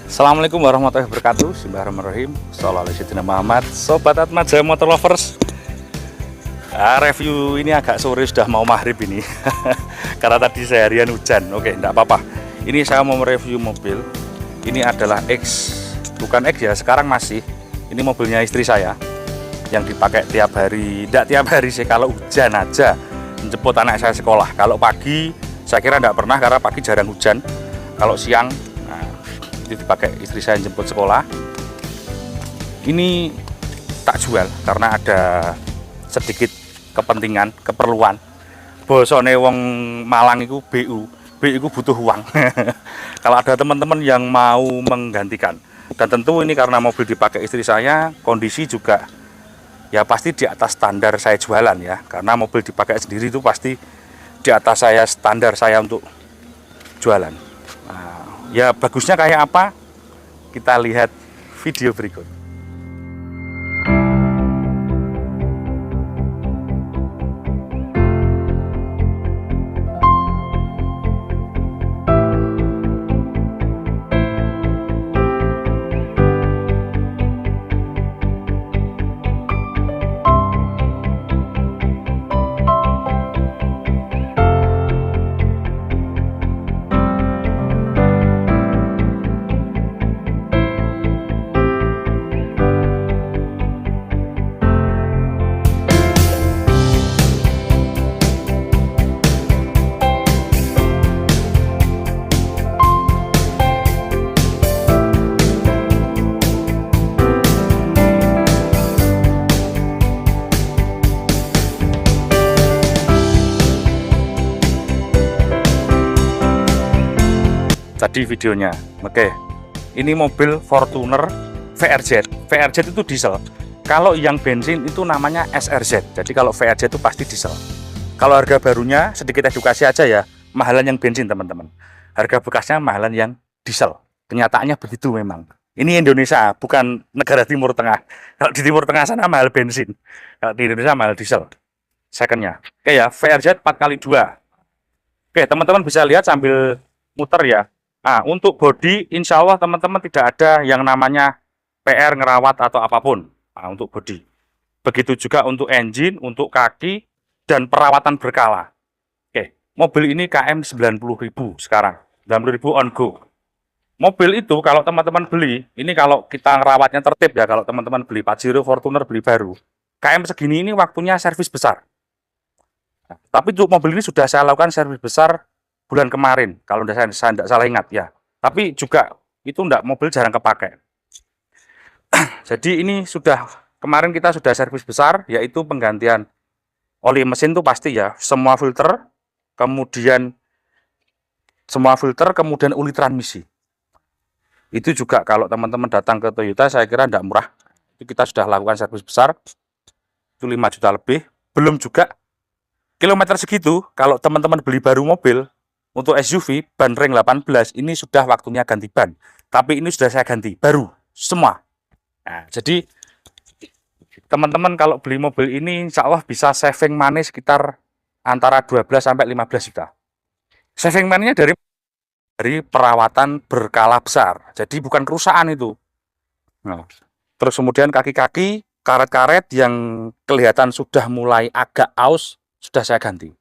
Assalamualaikum warahmatullahi wabarakatuh. Bismillahirrahmanirrahim. Shallallahu alaihi wasallam Muhammad. Sobat Atmaja Motor Lovers, review ini agak sore, sudah mau maghrib ini karena tadi seharian hujan. Oke, enggak apa-apa. Ini saya mau mereview mobil. Ini adalah X, bukan X ya, sekarang masih. Ini mobilnya istri saya yang dipakai tiap hari. Enggak tiap hari sih, kalau hujan aja menjemput anak saya sekolah. Kalau pagi saya kira enggak pernah karena pagi jarang hujan. Kalau siang itu dipakai istri saya jemput sekolah. Ini tak jual karena ada sedikit kepentingan, keperluan. Bosone wong Malang itu BU itu butuh uang. Kalau ada teman-teman yang mau menggantikan, dan tentu ini karena mobil dipakai istri saya, kondisi juga ya pasti di atas standar saya jualan ya, karena mobil dipakai sendiri itu pasti di atas saya standar saya untuk jualan. Ya bagusnya kayak apa? Kita lihat video berikut. Tadi videonya, oke. Ini mobil Fortuner VRZ. VRZ itu diesel. Kalau yang bensin itu namanya SRZ. Jadi kalau VRZ itu pasti diesel. Kalau harga barunya, sedikit edukasi aja ya, mahalan yang bensin teman-teman. Harga bekasnya mahalan yang diesel. Kenyataannya begitu memang. Ini Indonesia, bukan negara Timur Tengah. Kalau di Timur Tengah sana mahal bensin. Kalau di Indonesia mahal diesel. Secondnya. Oke ya, VRZ 4x2. Oke, teman-teman bisa lihat sambil muter ya. Untuk bodi, insya Allah teman-teman tidak ada yang namanya PR, ngerawat atau apapun. Untuk bodi. Begitu juga untuk engine, untuk kaki, dan perawatan berkala. Oke, mobil ini KM 90.000 sekarang. 90.000 on go. Mobil itu kalau teman-teman beli, ini kalau kita ngerawatnya tertib ya, kalau teman-teman beli Pajero, Fortuner, beli baru. KM segini ini waktunya servis besar. Tapi untuk mobil ini sudah saya lakukan servis besar bulan kemarin, kalau saya tidak salah ingat ya. Tapi juga itu enggak, mobil jarang kepakai. Jadi ini sudah, kemarin kita sudah servis besar, yaitu penggantian oli mesin itu pasti ya, semua filter, kemudian uli transmisi. Itu juga kalau teman-teman datang ke Toyota, saya kira enggak murah. Itu kita sudah lakukan servis besar, itu 5 juta lebih. Belum juga kilometer segitu, kalau teman-teman beli baru mobil, untuk SUV, ban ring 18, ini sudah waktunya ganti ban. Tapi ini sudah saya ganti, baru, semua. Nah, jadi, teman-teman kalau beli mobil ini, insya Allah bisa saving money sekitar antara 12 sampai 15 juta. Saving money-nya dari perawatan berkala besar. Jadi bukan kerusakan itu. Nah, terus kemudian kaki-kaki, karet-karet yang kelihatan sudah mulai agak aus, sudah saya ganti.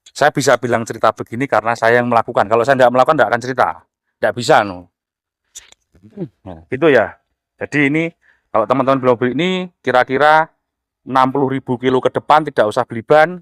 Saya bisa bilang cerita begini karena saya yang melakukan. Kalau saya tidak melakukan, tidak akan cerita. Tidak bisa. Nah, gitu ya. Jadi ini, kalau teman-teman beli mobil ini, kira-kira 60.000 kilo ke depan tidak usah beli ban.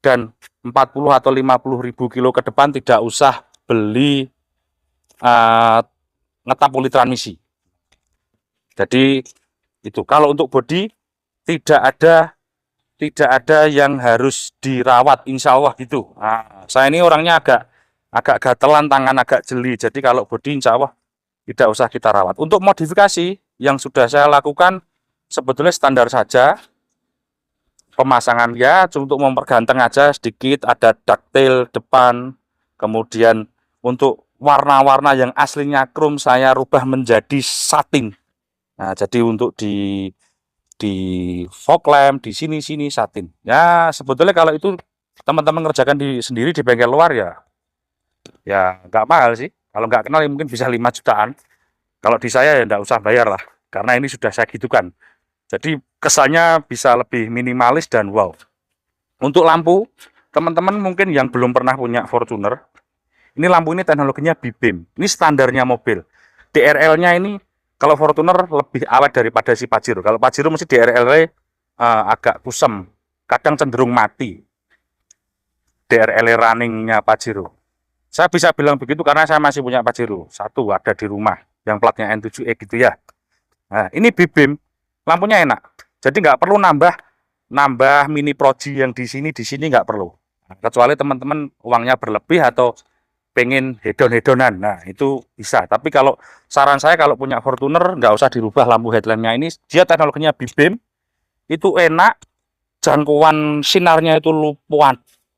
Dan 40 atau 50.000 kilo ke depan tidak usah beli ngetap uli transmisi. Jadi, itu. Kalau untuk bodi, tidak ada yang harus dirawat, insya Allah gitu. Saya ini orangnya agak gatelan, tangan agak jeli. Jadi kalau bodi insya Allah tidak usah kita rawat. Untuk modifikasi yang sudah saya lakukan sebetulnya standar saja. Pemasangan ya untuk memperganteng aja sedikit, ada ductile depan. Kemudian untuk warna-warna yang aslinya chrome saya rubah menjadi satin. Nah, jadi untuk di fog lamp, di sini satin. Ya, sebetulnya kalau itu teman-teman ngerjakan sendiri di bengkel luar ya nggak mahal sih. Kalau nggak kenal ya mungkin bisa 5 jutaan. Kalau di saya ya nggak usah bayar lah, karena ini sudah saya gitukan. Jadi kesannya bisa lebih minimalis dan wow. Untuk lampu, teman-teman mungkin yang belum pernah punya Fortuner, ini lampu ini teknologinya B-beam. Ini standarnya mobil. DRL-nya ini kalau Fortuner lebih awet daripada si Pajero. Kalau Pajero mesti DRL-nya agak kusem, kadang cenderung mati. DRL running-nya Pajero. Saya bisa bilang begitu karena saya masih punya Pajero. Satu ada di rumah, yang platnya N7E gitu ya. Nah, ini B-beam, lampunya enak. Jadi nggak perlu nambah mini proji yang di sini nggak perlu. Kecuali teman-teman uangnya berlebih atau pengen hedon-hedonan, nah itu bisa. Tapi kalau saran saya kalau punya Fortuner nggak usah dirubah lampu headlampnya ini. Dia teknologinya B-beam, itu enak, jangkauan sinarnya itu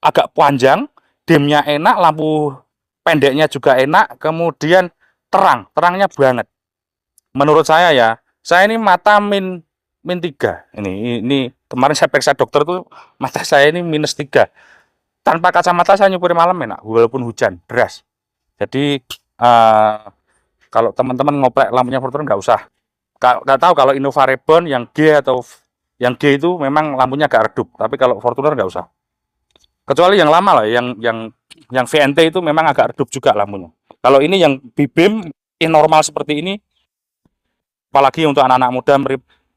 agak panjang, dimnya enak, lampu pendeknya juga enak, kemudian terangnya banget. Menurut saya ini mata min 3. Ini kemarin saya periksa dokter tuh mata saya ini -3. Tanpa kacamata saya nyupir malam enak, walaupun hujan deras. Jadi kalau teman-teman ngoprek lampunya Fortuner nggak usah. Nggak tahu kalau Innova Reborn yang G atau yang G itu memang lampunya agak redup. Tapi kalau Fortuner nggak usah. Kecuali yang lama lah, yang VNT itu memang agak redup juga lampunya. Kalau ini yang B-beam normal seperti ini, apalagi untuk anak-anak muda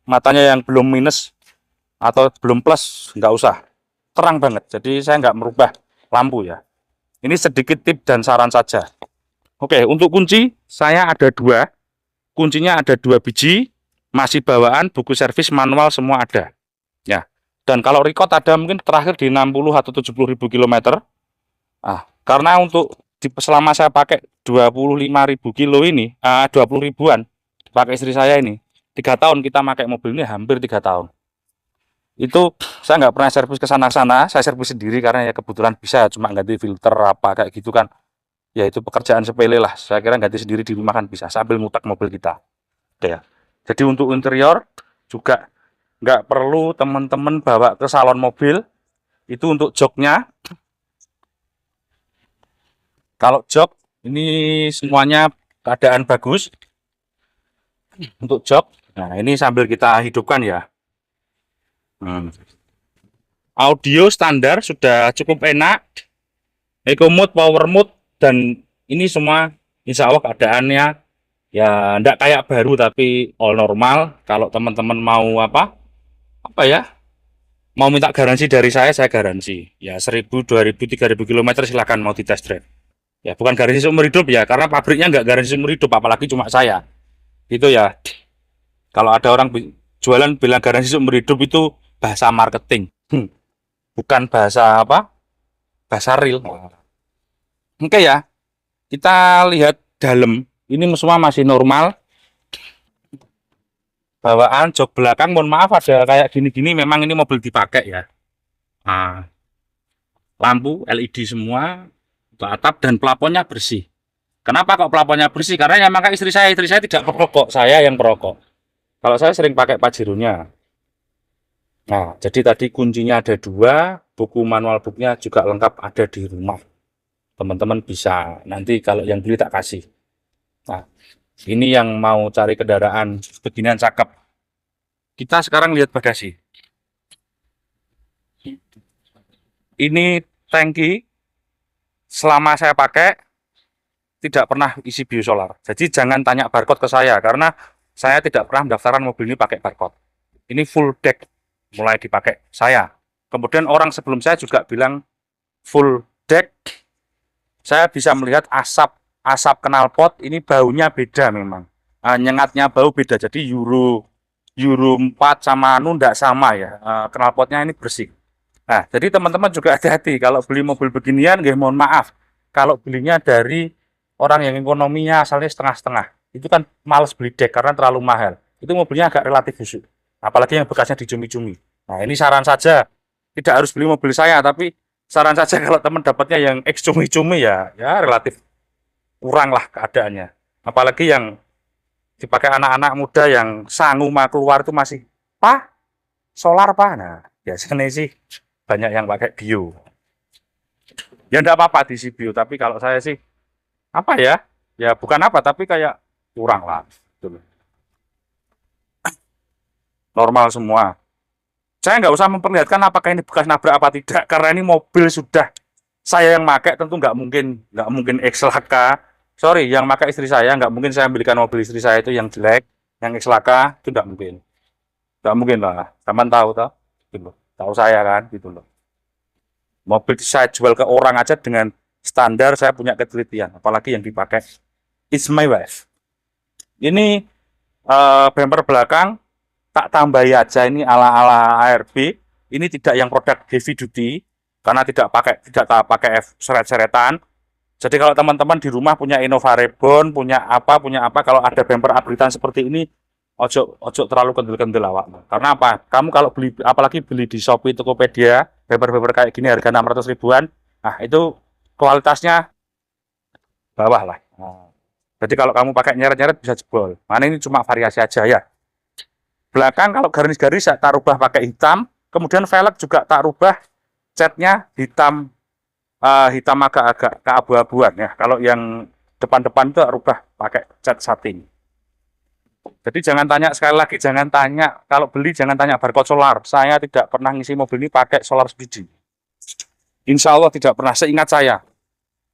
matanya yang belum minus atau belum plus, nggak usah. Terang banget, jadi saya nggak merubah lampu ya. Ini sedikit tip dan saran saja. Oke, untuk kunci saya ada 2. Kuncinya ada 2 biji, masih bawaan, buku servis manual semua ada. Ya. Dan kalau record ada mungkin terakhir di 60 atau 70.000 km. Karena untuk selama saya pakai 25.000 kilo ini, 20 ribuan pakai istri saya ini, 3 tahun kita pakai mobil ini, hampir 3 tahun. Itu saya nggak pernah servis ke sana-sana, saya servis sendiri karena ya kebetulan bisa cuma ganti filter apa kayak gitu kan. Ya itu pekerjaan sepele lah, saya kira ganti sendiri di rumah kan bisa sambil mutak mobil kita. Oke ya. Jadi untuk interior juga nggak perlu teman-teman bawa ke salon mobil. Itu untuk joknya. Kalau jok ini semuanya keadaan bagus untuk jok. Nah ini sambil kita hidupkan ya. Audio standar sudah cukup enak, eco mode, power mode, dan ini semua insya Allah keadaannya ya enggak kayak baru tapi all normal. Kalau teman-teman mau apa ya, mau minta garansi dari saya garansi ya 1.000, 2.000, 3.000 km silahkan mau di test drive ya. Bukan garansi seumur hidup ya, karena pabriknya nggak garansi seumur hidup, apalagi cuma saya gitu ya. Kalau ada orang jualan bilang garansi seumur hidup itu bahasa marketing, bukan bahasa bahasa real. Oke ya, kita lihat dalam. Ini semua masih normal. Bawaan jok belakang, mohon maaf ada kayak gini-gini, memang ini mobil dipakai ya. Lampu LED semua, atap dan plafonnya bersih. Kenapa kok plafonnya bersih? Karena yang pakai istri saya tidak perokok, saya yang perokok. Kalau saya sering pakai Pajero-nya. Nah, jadi tadi kuncinya ada 2, buku manual booknya juga lengkap ada di rumah. Teman-teman bisa nanti kalau yang beli tak kasih. Nah, ini yang mau cari kendaraan beginian cakep. Kita sekarang lihat bagasi. Ini tangki selama saya pakai tidak pernah isi biosolar. Jadi jangan tanya barcode ke saya karena saya tidak pernah mendaftarkan mobil ini pakai barcode. Ini full deck mulai dipakai saya. Kemudian orang sebelum saya juga bilang full deck. Saya bisa melihat asap knalpot ini baunya beda memang. Nyengatnya bau beda. Jadi Euro 4 sama enggak sama ya. Knalpotnya ini bersih. Nah, jadi teman-teman juga hati-hati kalau beli mobil beginian, mohon maaf. Kalau belinya dari orang yang ekonominya asalnya setengah-setengah, itu kan males beli deck karena terlalu mahal. Itu mobilnya agak relatif busuk. Apalagi yang bekasnya dicumi-cumi. Nah, ini saran saja. Tidak harus beli mobil saya, tapi saran saja kalau teman dapatnya yang X cumi-cumi ya relatif kurang lah keadaannya. Apalagi yang dipakai anak-anak muda yang sanggup mah keluar itu masih, Pak, solar Pak. Nah, biasanya sih banyak yang pakai bio. Ya enggak apa-apa di bio, tapi kalau saya sih apa ya? Ya bukan apa, tapi kayak kurang lah. Gitu loh. Normal semua. Saya nggak usah memperlihatkan apakah ini bekas nabrak apa tidak, karena ini mobil sudah saya yang pakai, tentu nggak mungkin ekslaka. Sorry, yang pakai istri saya, nggak mungkin saya ambilkan mobil istri saya itu yang jelek, yang ekslaka itu nggak mungkin lah. Taman tahu toh, gitu loh. Tahu saya kan, gitu loh. Mobil saya jual ke orang aja dengan standar saya punya ketelitian, apalagi yang dipakai. It's my wife. Ini bumper belakang tak tambahi aja ini ala-ala ARB. Ini tidak yang produk heavy duty karena tidak pakai seret-seretan. Jadi kalau teman-teman di rumah punya Innova Reborn, punya apa, kalau ada bumper abritan seperti ini, ojo terlalu kendel-kendel awak. Karena apa? Kamu kalau beli, apalagi beli di Shopee, Tokopedia, bumper-bumper kayak gini harga 600 ribuan, nah itu kualitasnya bawah lah. Nah, jadi kalau kamu pakai nyeret-nyeret bisa jebol. Mana ini cuma variasi aja ya. Belakang kalau garis-garis saya tak rubah pakai hitam, kemudian velg juga tak rubah catnya hitam, hitam agak-agak keabu-abuan ya. Kalau yang depan-depan itu rubah pakai cat satin. Jadi jangan tanya, sekali lagi jangan tanya, kalau beli jangan tanya barcode solar. Saya tidak pernah ngisi mobil ini pakai solar subsidi. Insya Allah tidak pernah, seingat saya.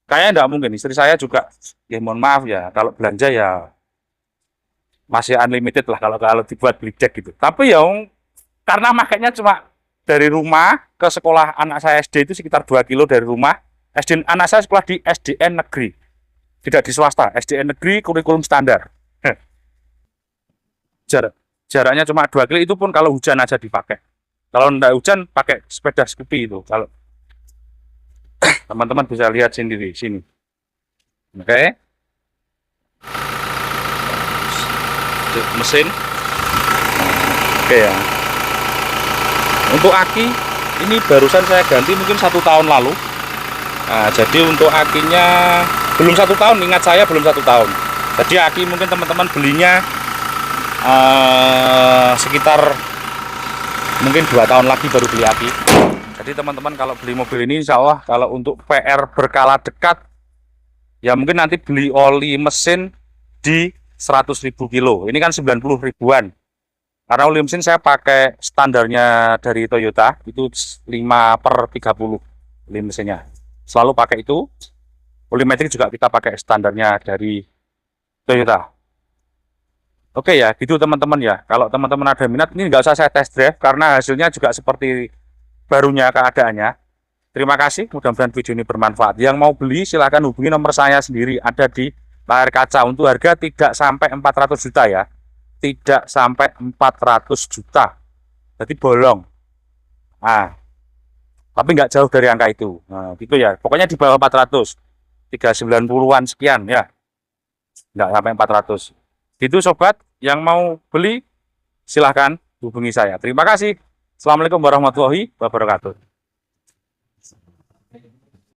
Kayaknya tidak mungkin, istri saya juga, ya mohon maaf ya, kalau belanja ya masih unlimited lah kalau dibuat beli cek gitu. Tapi ya karena makanya cuma dari rumah ke sekolah anak saya SD itu sekitar 2 kilo dari rumah. Anak saya sekolah di SDN negeri, tidak di swasta. SDN negeri kurikulum standar. Jaraknya cuma 2 kilo, itu pun kalau hujan aja dipakai. Kalau tidak hujan pakai sepeda Scoopy itu. Kalau teman-teman bisa lihat sendiri sini. Oke. Mesin. Oke ya. Untuk aki ini barusan saya ganti mungkin 1 tahun lalu. Nah, jadi untuk akinya belum 1 tahun, ingat saya belum 1 tahun. Jadi aki mungkin teman-teman belinya sekitar mungkin 2 tahun lagi baru beli aki. Jadi teman-teman kalau beli mobil ini insya Allah kalau untuk PR berkala dekat ya mungkin nanti beli oli mesin di 100.000 kilo. Ini kan 90 ribuan. Karena oli mesin saya pakai standarnya dari Toyota itu 5/30 oli mesinnya. Selalu pakai itu. Oli metrik juga kita pakai standarnya dari Toyota. Oke ya, gitu teman-teman ya. Kalau teman-teman ada minat, ini nggak usah saya test drive karena hasilnya juga seperti barunya keadaannya. Terima kasih, mudah-mudahan video ini bermanfaat. Yang mau beli silahkan hubungi nomor saya sendiri, ada di layar kaca. Untuk harga tidak sampai 400 juta ya. Tidak sampai 400 juta. Jadi bolong. Nah, tapi nggak jauh dari angka itu. Nah, gitu ya. Pokoknya di bawah 400. 390-an sekian ya. Nggak sampai 400. Itu sobat, yang mau beli silahkan hubungi saya. Terima kasih. Assalamualaikum warahmatullahi wabarakatuh.